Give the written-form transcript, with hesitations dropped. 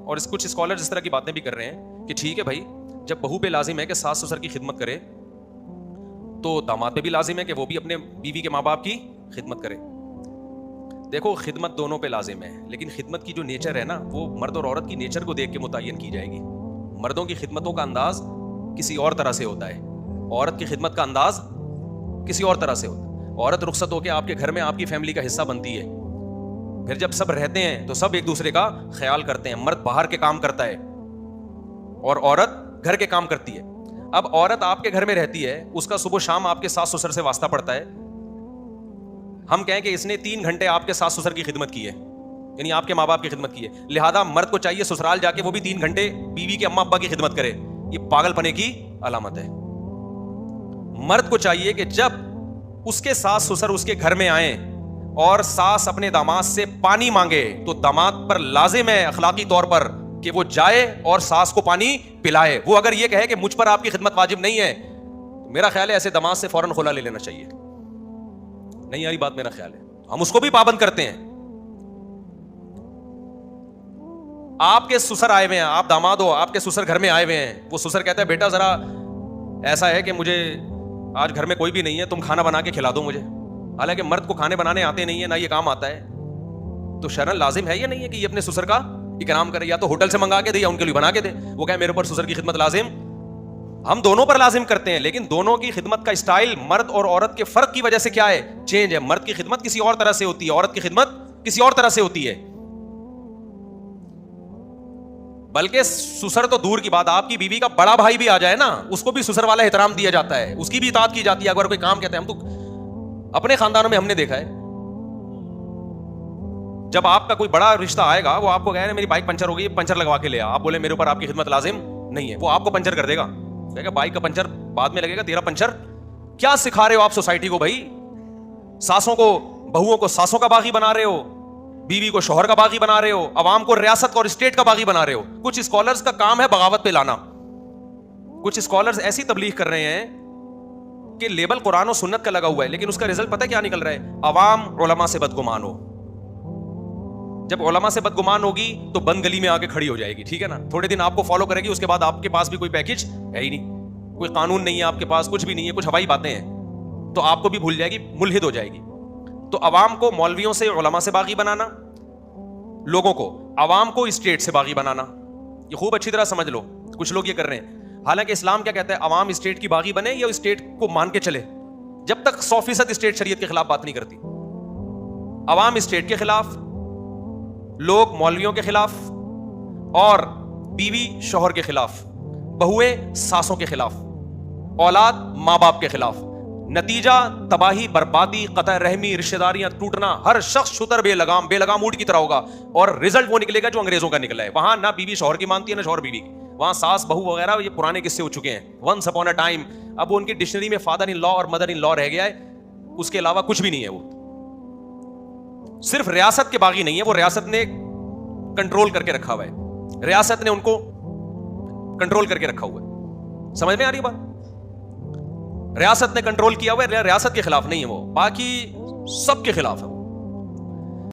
اور کچھ اسکالر اس طرح کی باتیں بھی کر رہے ہیں کہ ٹھیک ہے بھائی, جب بہو پہ لازم ہے کہ ساس سسر کی خدمت کرے تو داماد پہ بھی لازم ہے کہ وہ بھی اپنے بیوی کے ماں باپ کی خدمت کرے. دیکھو خدمت دونوں پہ لازم ہے, لیکن خدمت کی جو نیچر ہے نا وہ مرد اور عورت کی نیچر کو دیکھ کے متعین کی جائے گی. مردوں کی خدمتوں کا انداز کسی اور طرح سے ہوتا ہے, عورت کی خدمت کا انداز کسی اور طرح سے ہوتا ہے. عورت رخصت ہو کے آپ کے گھر میں آپ کی فیملی کا حصہ بنتی ہے, پھر جب سب رہتے ہیں تو سب ایک دوسرے کا خیال کرتے ہیں. مرد باہر کے کام کرتا ہے اور عورت گھر کے کام کرتی ہے. اب عورت آپ کے گھر میں رہتی ہے, اس کا صبح شام آپ کے ساس سسر سے واسطہ پڑتا ہے. ہم کہیں کہ اس نے 3 گھنٹے آپ کے ساس سسر کی خدمت کی ہے, یعنی آپ کے ماں باپ کی خدمت کی ہے, لہذا مرد کو چاہیے سسرال جا کے وہ بھی 3 گھنٹے بیوی کے اماں ابا کی خدمت کرے. یہ پاگل پنے کی علامت ہے. مرد کو چاہیے کہ جب اس کے ساس سسر اس کے گھر میں آئیں اور ساس اپنے داماد سے پانی مانگے تو داماد پر لازم ہے اخلاقی طور پر کہ وہ جائے اور ساس کو پانی پلائے. وہ اگر یہ کہے کہ مجھ پر آپ کی خدمت واجب نہیں ہے, میرا خیال ہے ایسے داماد سے فوراً خلا لے لینا چاہیے. نہیں یاری بات, میرا خیال ہے ہم اس کو بھی پابند کرتے ہیں. آپ کے سسر آئے ہوئے ہیں, آپ داماد ہو, آپ کے سسر گھر میں آئے ہوئے ہیں, وہ سسر کہتا ہے بیٹا ذرا ایسا ہے کہ مجھے آج گھر میں کوئی بھی نہیں ہے, تم کھانا بنا کے کھلا دو مجھے. حالانکہ مرد کو کھانے بنانے آتے نہیں ہے, نہ یہ کام آتا ہے, تو شرعن لازم ہے یا نہیں ہے کہ یہ اپنے سسر کا اکرام کرے, یا تو ہوٹل سے منگا کے دے یا ان کے لیے بنا کے دے. وہ کہے میرے اوپر سسر کی خدمت لازم, ہم دونوں پر لازم کرتے ہیں, لیکن دونوں کی خدمت کا اسٹائل مرد اور عورت کے فرق کی وجہ سے کیا ہے, چینج ہے. مرد کی خدمت کسی اور طرح سے ہوتی ہے, عورت کی خدمت کسی اور طرح سے ہوتی ہے. بلکہ سسر تو دور کی بات, آپ کی بیوی کا بڑا بھائی بھی آ جائے نا, اس کو بھی سسر والا احترام دیا جاتا ہے, اس کی بھی اطاعت کی جاتی ہے. اگر کوئی کام کہتے ہیں, ہم تو اپنے خاندانوں میں ہم نے دیکھا ہے, جب آپ کا کوئی بڑا رشتہ آئے گا, وہ آپ کو کہے نا میری بائک پنچر ہو گئی, پنچر لگوا کے لے آ, آپ بولے میرے اوپر آپ کی خدمت لازم نہیں ہے, وہ آپ کو پنچر کر دے گا. کہے گا بائک کا پنچر بعد میں لگے گا, تیرا پنچر. کیا سکھا رہے ہو آپ سوسائٹی کو بھائی؟ ساسوں کو, بہوؤں کو ساسوں کا باغی بنا رہے ہو, بیوی کو شوہر کا باغی بنا رہے ہو, عوام کو ریاست اور اسٹیٹ کا باغی بنا رہے ہو. کچھ اسکالرز کا کام ہے بغاوت پہ لانا. کچھ اسکالرز ایسی تبلیغ کر رہے ہیں کہ لیبل قرآن و سنت کا لگا ہوا ہے, لیکن اس کا رزلٹ پتہ کیا نکل رہا ہے, عوام علماء سے بدگمان ہو. جب علماء سے بدگمان ہوگی تو بند گلی میں آ کے کھڑی ہو جائے گی, ٹھیک ہے نا, تھوڑے دن آپ کو فالو کرے گی, اس کے بعد آپ کے پاس بھی کوئی پیکج ہے ہی نہیں, کوئی قانون نہیں ہے آپ کے پاس, کچھ بھی نہیں ہے, کچھ ہوائی باتیں ہیں, تو آپ کو بھی بھول جائے گی, ملحد ہو جائے گی. تو عوام کو مولویوں سے, علماء سے باغی بنانا, لوگوں کو, عوام کو اسٹیٹ سے باغی بنانا, یہ خوب اچھی طرح سمجھ لو. کچھ لوگ یہ کر رہے ہیں. حالانکہ اسلام کیا کہتا ہے, عوام اسٹیٹ کی باغی بنے یا اسٹیٹ کو مان کے چلے, جب تک 100% اسٹیٹ شریعت کے خلاف بات نہیں کرتی. عوام اسٹیٹ کے خلاف, لوگ مولویوں کے خلاف, اور بیوی شوہر کے خلاف, بہویں ساسوں کے خلاف, اولاد ماں باپ کے خلاف. نتیجہ تباہی, بربادی, قطع رحمی, رشتہ داریاں ٹوٹنا, ہر شخص شتر بے لگام اونٹ کی طرح ہوگا, اور رزلٹ وہ نکلے گا جو انگریزوں کا نکلا ہے. وہاں نہ بیوی شوہر کی مانتی ہے نہ شوہر بیوی کی, وہاں ساس بہو وغیرہ یہ پرانے قصے ہو چکے ہیں, ونس اپون اے ٹائم. اب ان کی ڈکشنری میں فادر ان لا اور مدر ان لا رہ گیا ہے, اس کے علاوہ کچھ بھی نہیں ہے. وہ صرف ریاست کے باغی نہیں ہے, وہ ریاست نے کنٹرول کر کے رکھا ہوا ہے, ریاست نے ان کو کنٹرول کر کے رکھا ہوا ہے. سمجھ میں آ رہی بات؟ ریاست نے کنٹرول کیا ہوا ہے, ریاست کے خلاف نہیں ہے وہ, باقی سب کے خلاف ہے.